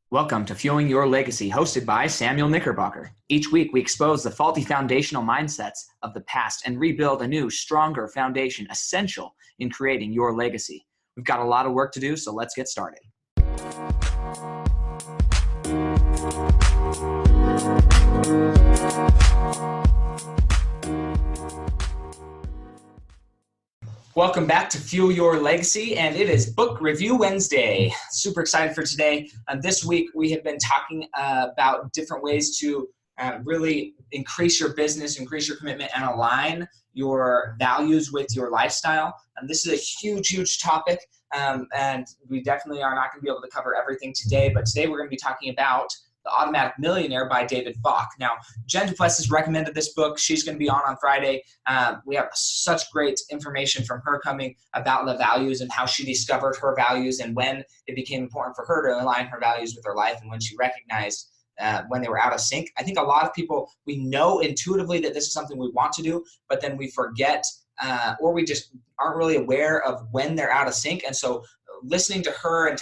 Welcome to Fueling Your Legacy, hosted by Samuel Knickerbocker. Each week, we expose the faulty foundational mindsets of the past and rebuild a new, stronger foundation essential in creating your legacy. We've got a lot of work to do, so let's get started. Welcome back to Fuel Your Legacy, and it is Book Review Wednesday. Super excited for today. This week, we have been talking about different ways to really increase your business, increase your commitment, and align your values with your lifestyle. And this is a huge, huge topic, and we definitely are not going to be able to cover everything today, but today we're going to be talking about The Automatic Millionaire by David Bach. Now, Jen Duplessis has recommended this book. She's going to be on Friday. We have such great information from her coming about the values and how she discovered her values and when it became important for her to align her values with her life and when she recognized when they were out of sync. I think a lot of people, we know intuitively that this is something we want to do, but then we forget or we just aren't really aware of when they're out of sync. And so listening to her and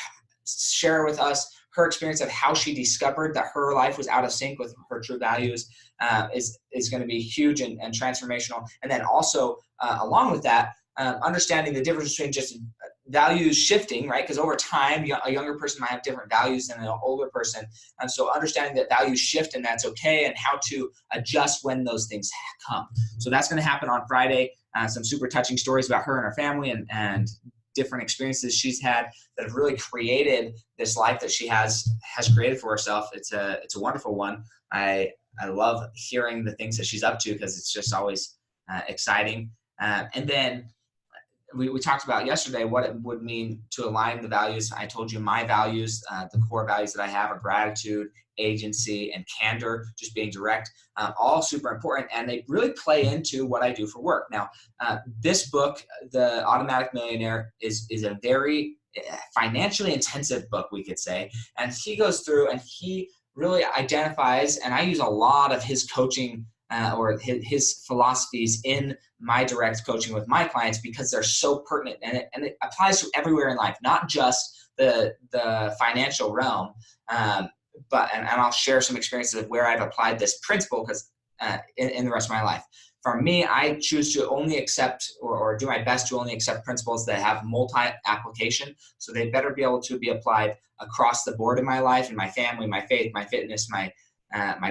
share with us her experience of how she discovered that her life was out of sync with her true values is going to be huge and transformational. And then also, along with that, understanding the difference between just values shifting, right? Because over time, a younger person might have different values than an older person. And so understanding that values shift and that's okay, and how to adjust when those things come. So that's going to happen on Friday. Some super touching stories about her and her family and different experiences she's had that have really created this life that she has created for herself. It's a wonderful one. I love hearing the things that she's up to because it's just always exciting. And then we talked about yesterday what it would mean to align the values. I told you my values, the core values that I have are gratitude, agency, and candor, just being direct, all super important. And they really play into what I do for work. Now, this book, The Automatic Millionaire, is a very financially intensive book, we could say. And he goes through and he really identifies, and I use a lot of his coaching or his philosophies in my direct coaching with my clients because they're so pertinent, and it applies to everywhere in life, not just the financial realm. But I'll share some experiences of where I've applied this principle because in the rest of my life. For me, I choose to only accept or do my best to only accept principles that have multi-application. So they better be able to be applied across the board in my life, in my family, my faith, my fitness, my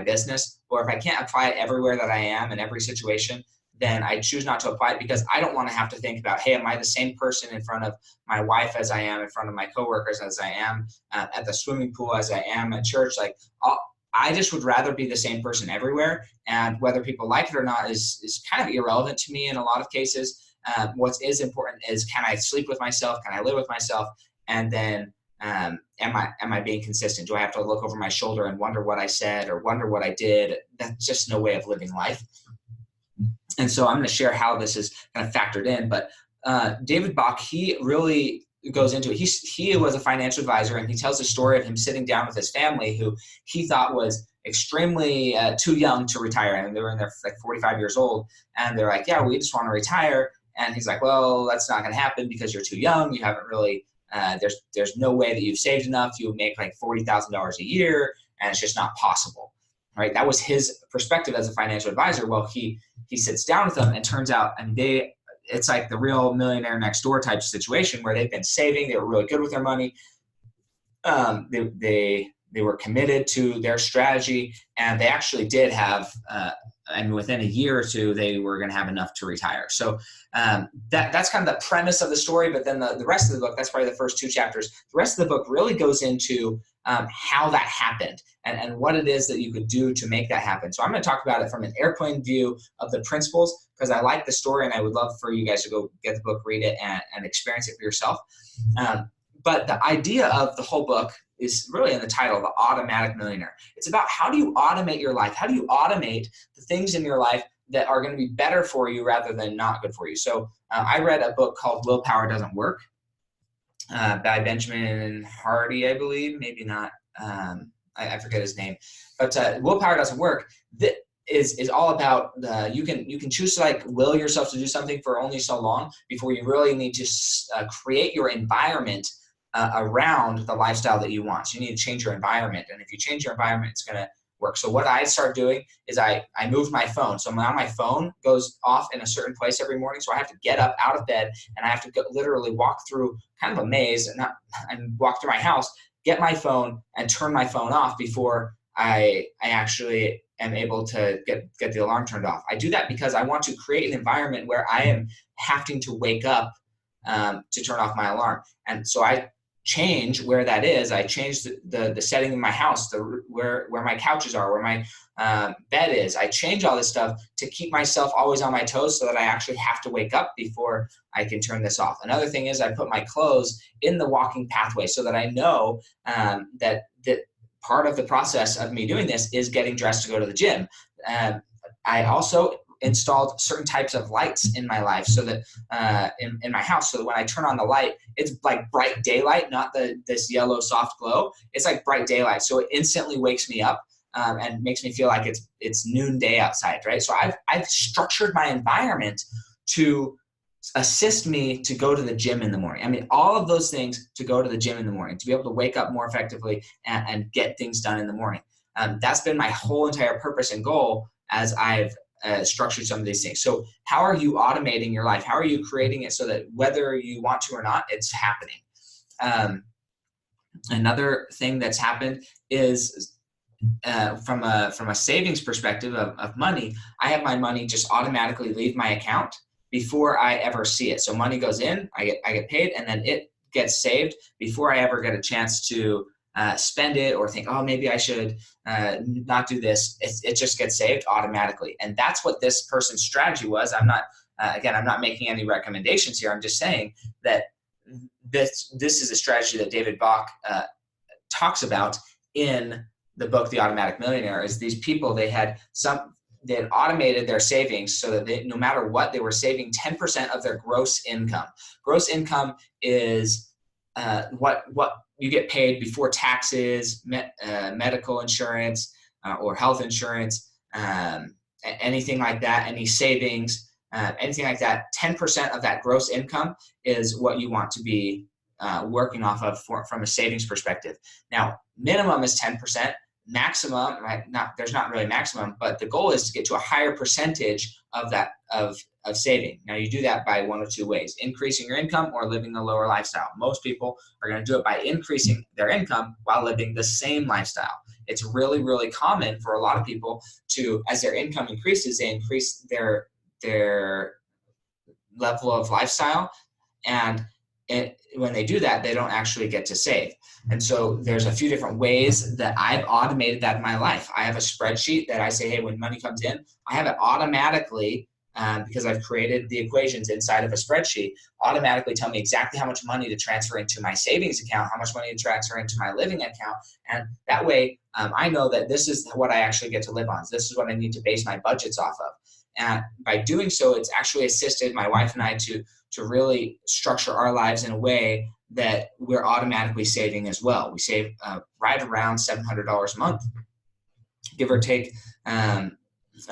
business. Or if I can't apply it everywhere that I am in every situation, then I choose not to apply it because I don't want to have to think about, hey, am I the same person in front of my wife as I am in front of my coworkers, as I am at the swimming pool, as I am at church? Like, I just would rather be the same person everywhere. And whether people like it or not is kind of irrelevant to me in a lot of cases. What is important is, can I sleep with myself? Can I live with myself? And then am I being consistent? Do I have to look over my shoulder and wonder what I said or wonder what I did? That's just no way of living life. And so I'm going to share how this is kind of factored in. But David Bach, he really goes into it. He was a financial advisor, and he tells the story of him sitting down with his family who he thought was extremely too young to retire. And they were in their like 45 years old. And they're like, yeah, we just want to retire. And he's like, well, that's not going to happen because you're too young. You haven't really there's no way that you've saved enough. You would make like $40,000 a year, and it's just not possible, right? That was his perspective as a financial advisor. Well, he sits down with them, and turns out, and it's like the real Millionaire Next Door type situation where they've been saving. They were really good with their money. They were committed to their strategy, and they actually did have, and within a year or two, they were going to have enough to retire. So that's kind of the premise of the story. But then the rest of the book, that's probably the first two chapters. The rest of the book really goes into how that happened and what it is that you could do to make that happen. So I'm going to talk about it from an airplane view of the principles because I like the story, and I would love for you guys to go get the book, read it, and experience it for yourself. But the idea of the whole book is really in the title, The Automatic Millionaire. It's about how do you automate your life? How do you automate the things in your life that are going to be better for you rather than not good for you? So I read a book called Willpower Doesn't Work by Benjamin Hardy, I believe. Maybe not. I forget his name. But Willpower Doesn't Work is all about you can choose to like will yourself to do something for only so long before you really need to create your environment around the lifestyle that you want. So you need to change your environment. And if you change your environment, it's going to work. So what I start doing is I moved my phone. So now my phone goes off in a certain place every morning. So I have to get up out of bed and I have to literally walk through kind of a maze and walk through my house, get my phone and turn my phone off before I actually am able to get the alarm turned off. I do that because I want to create an environment where I am having to wake up to turn off my alarm. And so I change where that is. I change the setting in my house, where my couches are, where my bed is. I change all this stuff to keep myself always on my toes so that I actually have to wake up before I can turn this off. Another thing is I put my clothes in the walking pathway so that I know that part of the process of me doing this is getting dressed to go to the gym. I also installed certain types of lights in my life so that in my house, so that when I turn on the light, it's like bright daylight, not this yellow soft glow. It's like bright daylight. So it instantly wakes me up and makes me feel like it's noonday outside, right? So I've structured my environment to assist me to go to the gym in the morning. I mean, all of those things to go to the gym in the morning, to be able to wake up more effectively and get things done in the morning. That's been my whole entire purpose and goal as I've structured some of these things. So how are you automating your life? How are you creating it so that whether you want to or not, it's happening? Another thing that's happened is from a savings perspective of money, I have my money just automatically leave my account before I ever see it. So money goes in, I get paid, and then it gets saved before I ever get a chance to spend it or think, oh, maybe I should not do this. It just gets saved automatically. And that's what this person's strategy was. I'm not making any recommendations here. I'm just saying that this is a strategy that David Bach talks about in the book, The Automatic Millionaire. Is these people, they had automated their savings so that no matter what, they were saving 10% of their gross income. Gross income is what you get paid before taxes, medical insurance, or health insurance, anything like that, any savings, anything like that. 10% of that gross income is what you want to be working off of from a savings perspective. Now, minimum is 10%. Maximum, right? There's not really maximum, but the goal is to get to a higher percentage of that of saving. Now you do that by one of two ways: increasing your income or living a lower lifestyle. Most people are going to do it by increasing their income while living the same lifestyle. It's really, really common for a lot of people to, as their income increases, they increase their level of lifestyle, and when they do that, they don't actually get to save. And so there's a few different ways that I've automated that in my life. I have a spreadsheet that I say, hey, when money comes in, I have it automatically, because I've created the equations inside of a spreadsheet, automatically tell me exactly how much money to transfer into my savings account, how much money to transfer into my living account. And that way I know that this is what I actually get to live on. This is what I need to base my budgets off of. And by doing so, it's actually assisted my wife and I to really structure our lives in a way that we're automatically saving as well. We save right around $700 a month, give or take a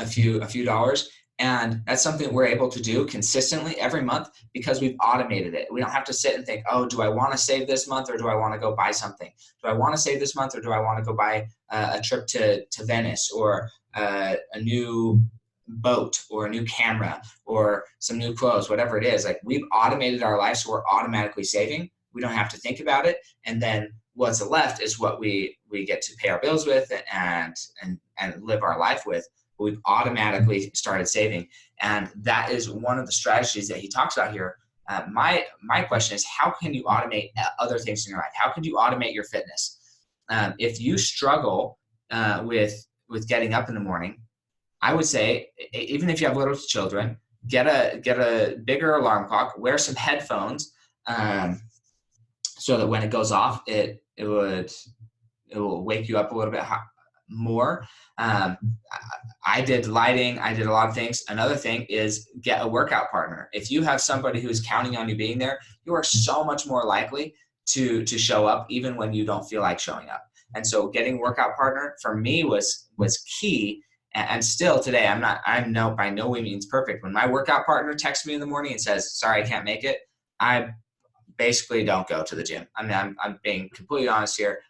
few dollars. And that's something that we're able to do consistently every month because we've automated it. We don't have to sit and think, oh, do I want to save this month or do I want to go buy something? Do I want to save this month or do I want to go buy a trip to Venice or a new boat or a new camera or some new clothes, whatever it is? Like, we've automated our life, so we're automatically saving. We don't have to think about it. And then what's left is what we get to pay our bills with and live our life with. We've automatically started saving. And that is one of the strategies that he talks about here. My question is, how can you automate other things in your life? How can you automate your fitness? If you struggle with getting up in the morning, I would say, even if you have little children, get a bigger alarm clock, wear some headphones, so that when it goes off, it will wake you up a little bit more. I did lighting. I did a lot of things. Another thing is get a workout partner. If you have somebody who's counting on you being there, you are so much more likely to show up even when you don't feel like showing up. And so getting a workout partner for me was key. And still today, I'm by no means perfect. When my workout partner texts me in the morning and says, sorry, I can't make it, I basically don't go to the gym. I mean, I'm being completely honest here.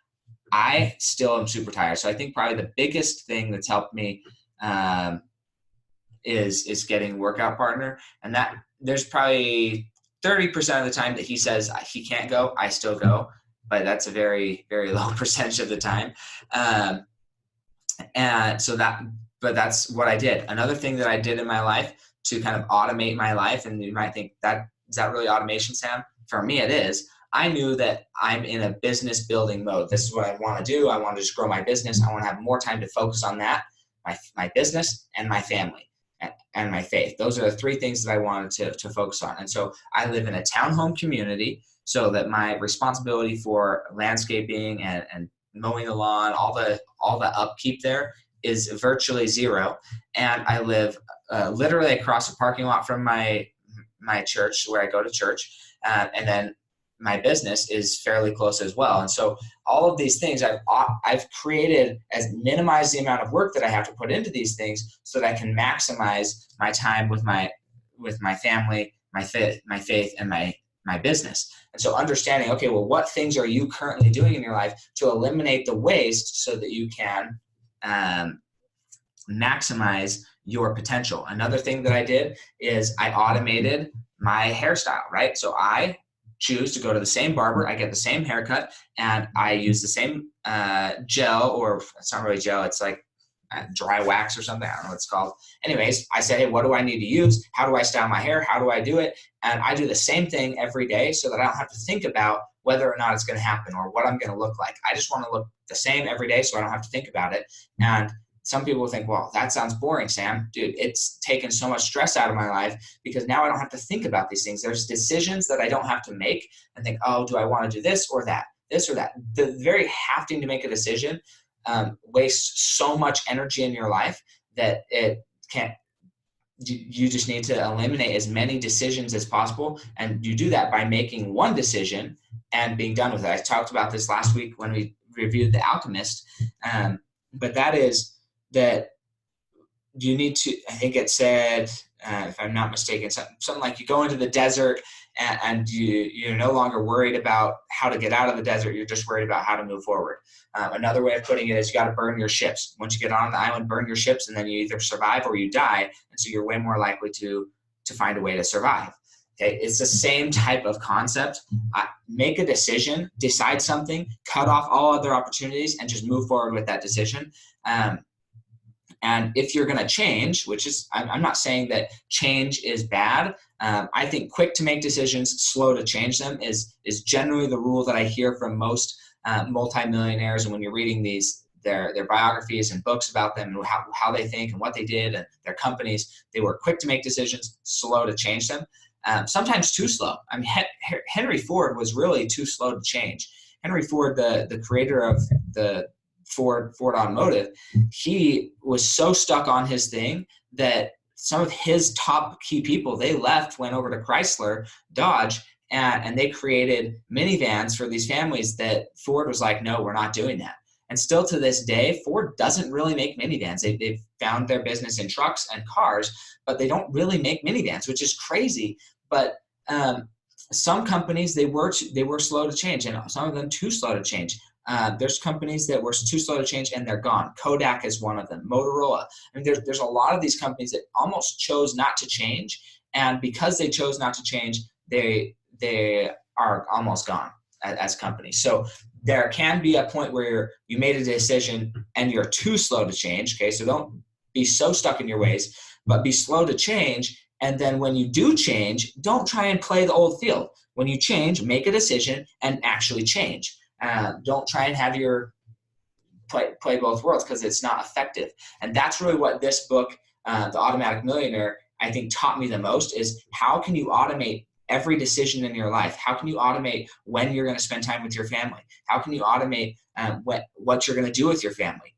I still am super tired. So I think probably the biggest thing that's helped me is getting a workout partner. And that there's probably 30% of the time that he says he can't go, I still go. But that's a very, very low percentage of the time. But that's what I did. Another thing that I did in my life to kind of automate my life, and you might think, is that really automation, Sam? For me, it is. I knew that I'm in a business building mode. This is what I want to do. I want to just grow my business. I want to have more time to focus on that, my business and my family and my faith. Those are the three things that I wanted to focus on. And so I live in a townhome community, so that my responsibility for landscaping and mowing the lawn, all the upkeep there is virtually zero. And I live literally across the parking lot from my church, where I go to church. And then my business is fairly close as well. And so all of these things I've created as minimize the amount of work that I have to put into these things, so that I can maximize my time with my family, my faith, and my business. And so understanding, okay, well, what things are you currently doing in your life to eliminate the waste so that you can maximize your potential. Another thing that I did is I automated my hairstyle, right? So I choose to go to the same barber, I get the same haircut, and I use the same gel, or it's not really gel, it's like dry wax or something. I don't know what it's called. Anyways, I said, hey, what do I need to use? How do I style my hair? How do I do it? And I do the same thing every day, so that I don't have to think about whether or not it's going to happen or what I'm going to look like. I just want to look the same every day, so I don't have to think about it. And some people will think, well, that sounds boring, Sam. Dude, it's taken so much stress out of my life, because now I don't have to think about these things. There's decisions that I don't have to make and think, oh, do I want to do this or that? The very having to make a decision wastes so much energy in your life that it can't. You just need to eliminate as many decisions as possible. And you do that by making one decision and being done with it. I talked about this last week when we reviewed The Alchemist. But that is that you need to, I think it said, if I'm not mistaken, something like you go into the desert and you're no longer worried about how to get out of the desert. You're just worried about how to move forward. Another way of putting it is you got to burn your ships. Once you get on the island, burn your ships, and then you either survive or you die. And so you're way more likely to find a way to survive. Okay, it's the same type of concept. Make a decision, decide something, cut off all other opportunities, and just move forward with that decision. And if you're going to change, which is, I'm not saying that change is bad. I think quick to make decisions, slow to change them is generally the rule that I hear from most multimillionaires. And when you're reading their biographies and books about them and how they think and what they did and their companies, they were quick to make decisions, slow to change them. Sometimes too slow. I mean, Henry Ford was really too slow to change. Henry Ford, the creator of the Ford Automotive, he was so stuck on his thing that some of his top key people, they left, went over to Chrysler, Dodge, and they created minivans for these families that Ford was like, no, we're not doing that. And still to this day, Ford doesn't really make minivans. They've found their business in trucks and cars, but they don't really make minivans, which is crazy. But some companies, they were slow to change, and some of them too slow to change. There's companies that were too slow to change and they're gone. Kodak is one of them. Motorola. I mean, there's a lot of these companies that almost chose not to change, and because they chose not to change, they are almost gone as companies. So there can be a point where you made a decision and you're too slow to change. Okay, so don't be so stuck in your ways, but be slow to change. And then when you do change, don't try and play the old field. When you change, make a decision and actually change. Don't try and have your play both worlds, because it's not effective. And that's really what this book, The Automatic Millionaire, I think taught me the most, is how can you automate every decision in your life? How can you automate when you're going to spend time with your family? How can you automate what you're going to do with your family?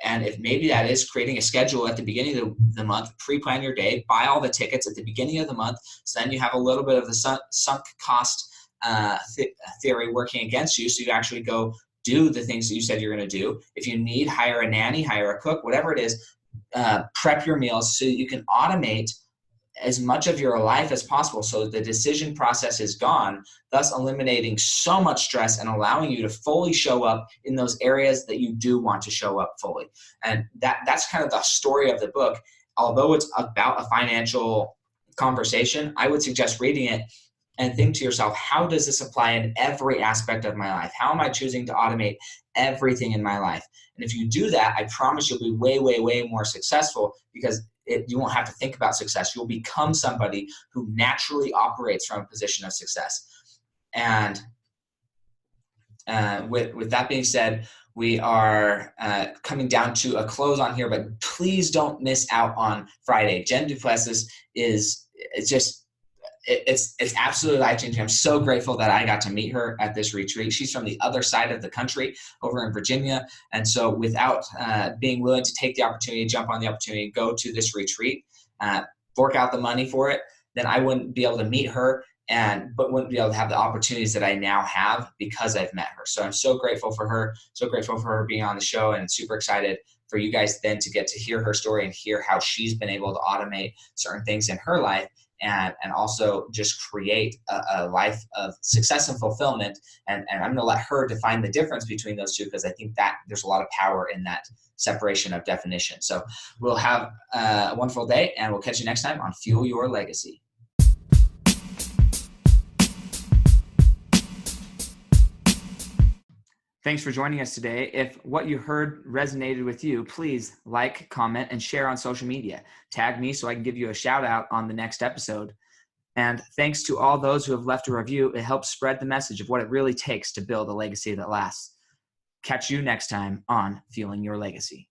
And if maybe that is creating a schedule at the beginning of the month, pre-plan your day, buy all the tickets at the beginning of the month, so then you have a little bit of the sunk cost theory working against you, so you actually go do the things that you said you're going to do. If you need, hire a nanny, hire a cook, whatever it is, prep your meals so you can automate as much of your life as possible so the decision process is gone, thus eliminating so much stress and allowing you to fully show up in those areas that you do want to show up fully. And that's kind of the story of the book. Although it's about a financial conversation, I would suggest reading it and think to yourself, how does this apply in every aspect of my life? How am I choosing to automate everything in my life? And if you do that, I promise you'll be way, way, way more successful, because you won't have to think about success. You'll become somebody who naturally operates from a position of success. And with that being said, we are coming down to a close on here, but please don't miss out on Friday. Jen Duplessis it's absolutely life-changing. I'm so grateful that I got to meet her at this retreat. She's from the other side of the country over in Virginia. And so without being willing to take the opportunity, jump on the opportunity, go to this retreat, fork out the money for it, then I wouldn't be able to meet her but wouldn't be able to have the opportunities that I now have because I've met her. So I'm so grateful for her, being on the show, and super excited for you guys then to get to hear her story and hear how she's been able to automate certain things in her life and also just create a life of success and fulfillment. And I'm going to let her define the difference between those two, because I think that there's a lot of power in that separation of definition. So we'll have a wonderful day, and we'll catch you next time on Fuel Your Legacy. Thanks for joining us today. If what you heard resonated with you, please like, comment, and share on social media. Tag me so I can give you a shout out on the next episode. And thanks to all those who have left a review. It helps spread the message of what it really takes to build a legacy that lasts. Catch you next time on Fueling Your Legacy.